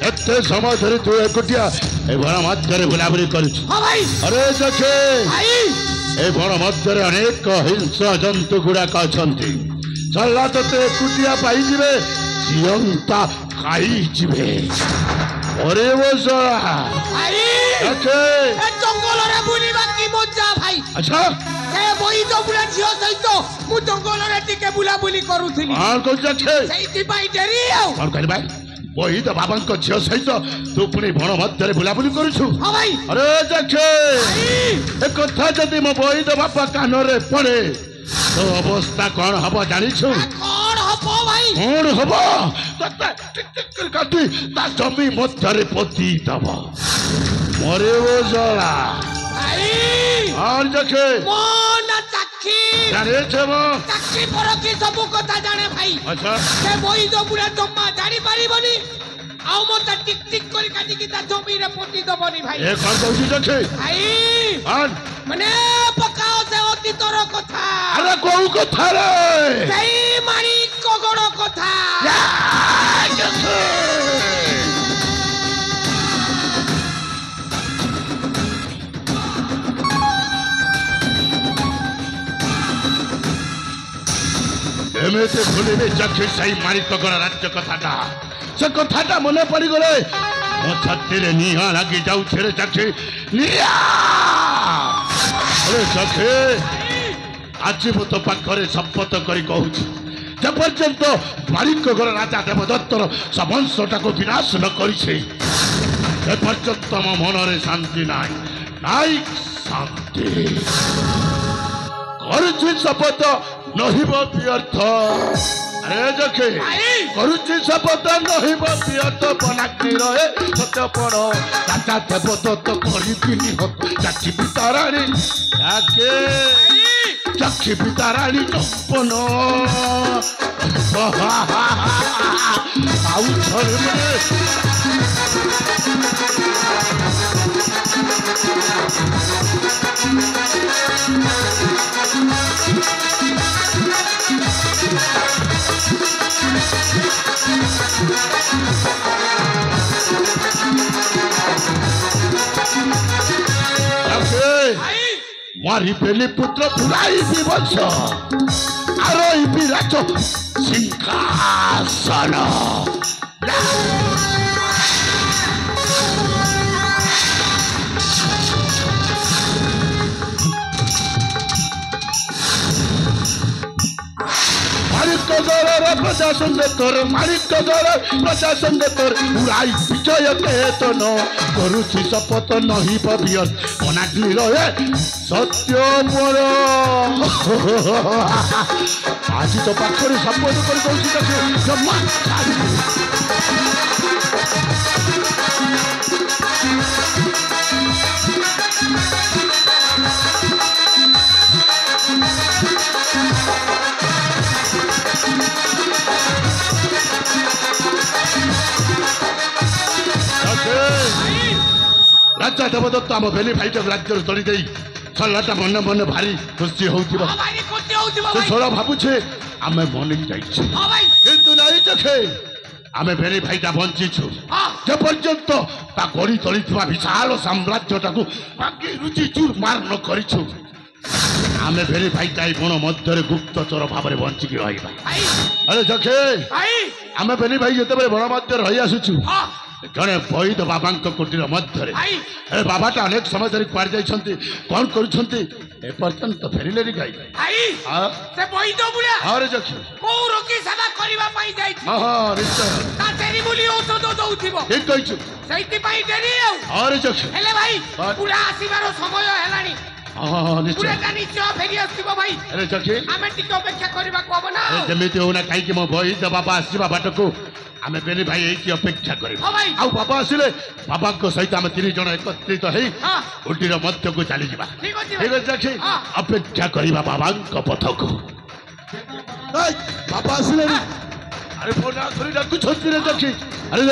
एते समय धरी तू एकुटिया ए बण मध्य बुलाबुली कर। अरे देखे ए बण मध्य अनेक हिंस जंतु गुड़ाक अच्छा चला ते एकुटिया पाई जीवंता खाई अरे वो जंगल भाई अच्छा बही तो बुला झियो सहित मु जंगल रे टिके बुला बुली करूथली हां को जखे सही पाई डेरी और कहले भाई बही तो बाबा को झियो सहित तू पुनी बण मध्य बुला बुली करूछु हां भाई अरे जखे ए कथा जदी मो बही तो बापा कान रे पड़े तो अवस्था कौन हबो जानि छु कौन हबो भाई कौन हबो तते टिक टिक कर काटी ता जमी मध्य रे पोती दबो मरे वो जला भाई और जखे मोन चाखी जाने छबो चाखी पर की सब कथा जाने भाई अच्छा से बही तो बुला जम्मा जानि परिबनी आउ मत टिक टिक कर काटी की ता जमी रे पोती दबनी भाई ए कोन कहू जखे भाई हां मने पकाओ से अतीतर कथा अरे कोउ कथा रे सही मारी कगड़ कथा जखे एमेते भूलिबे जखे सही मारी कगड़ राज्य कथाटा से कथाटा मने पड़ी गले मो छाती रे निहा लागी जाऊ छेरे जखे निया अरे जखे आज मो तो पाखरे शपथ करी कहूँ जे पर्यंत मालिकगर राजा देवदत्तर समंशटा को विनाश न करिछे से पर्यंत मो मनरे शांति नाई शांति करुछि शपथ नहिब व्यर्थ अरे जखे करुछि शपथ नहिब व्यर्थ बनाग्नि रहे सत्य पड़ राजा देवदत्त करिदिनी हत जाछि पिताराणी याके जाछि पिताराणी चंपन आउ थरे मने मारी बेली पुत्र पुराई विवंश आरोही विराज सिंहासन प्रशासन तोर मालिक प्रशासन तोर उड़ाई विजय केतन करुछि शपथ नहीं पवियन अनाग्नि रहे सत्य मोर आज तो पाखरे शपथ कर कहूँ जम्मा राजा देवदत्त आम बेली भाई राज्य तड़ी दे छलाटा मन मन भारी खुशी होउथिबा छोड़ा भाबुछे आमे मन किंतु नहीं देखे आमे बेली भाईटा बंची छु जे पर्यंत ता गड़ी तड़ी विशाल साम्राज्यटा को बाकी रुचि चूर मार न करिछु आमे बेली भाईटा गुण मध्य गुप्तचर भाव में बंची की रहिबा अरे देखे आमे बेली भाई जते बण मध्य रही आसुछु जड़े वैद बाबा कुटीर मध्य बाबाटा अनेक समय धरी कुआड़ जाइछंती कौन करुछंती ए पर्यंत फेरिले नी गाई से वैद बुला अरे जखि को रोकी सेवा करबा पई जाई हां निश्चय ता तेरी बोली औषध दउथिबो ठीक कहिछु सहित पई डेरी अरे जखि हेले भाई बुला आसीबार समय हेलानी ହଁ ନିଶ୍ଚୟ ପୁରାଟା ନିଶ୍ଚୟ ଫେରି ଆସିବ ଭାଇ ଆରେ ଚକ୍ଷି ଆମେ ଟିକେ ଅପେକ୍ଷା କରିବାକୁ ହବ ନା ଆରେ ଯେମିତି ହଉନା କାହିଁକି ମୋ ବୈଦ ବାବା ଆସିବା ବାଟକୁ ଆମେ ବେନି ଭାଇ ଏଇଠି ଅପେକ୍ଷା କରିବା ହଁ ଭାଇ ଆଉ ବାବା ଆସିଲେ ବାବାଙ୍କ ସହିତ ଆମେ 3 ଜଣ ଏକତ୍ରିତ ହେଇ ହଁ ଉଟିର ମଧ୍ୟକୁ ଚାଲିଯିବା ଠିକ ଅଛି ଠିକ ଅଛି ଚକ୍ଷି ହଁ। ଅପେକ୍ଷା କରିବା ବାବାଙ୍କ ପଥକୁ ବାବା ଆସିଲେ ଆରେ ଫୋନ ଆଖରି ଡାକୁଛନ୍ତି ରେ ଚକ୍ଷି ଆରେ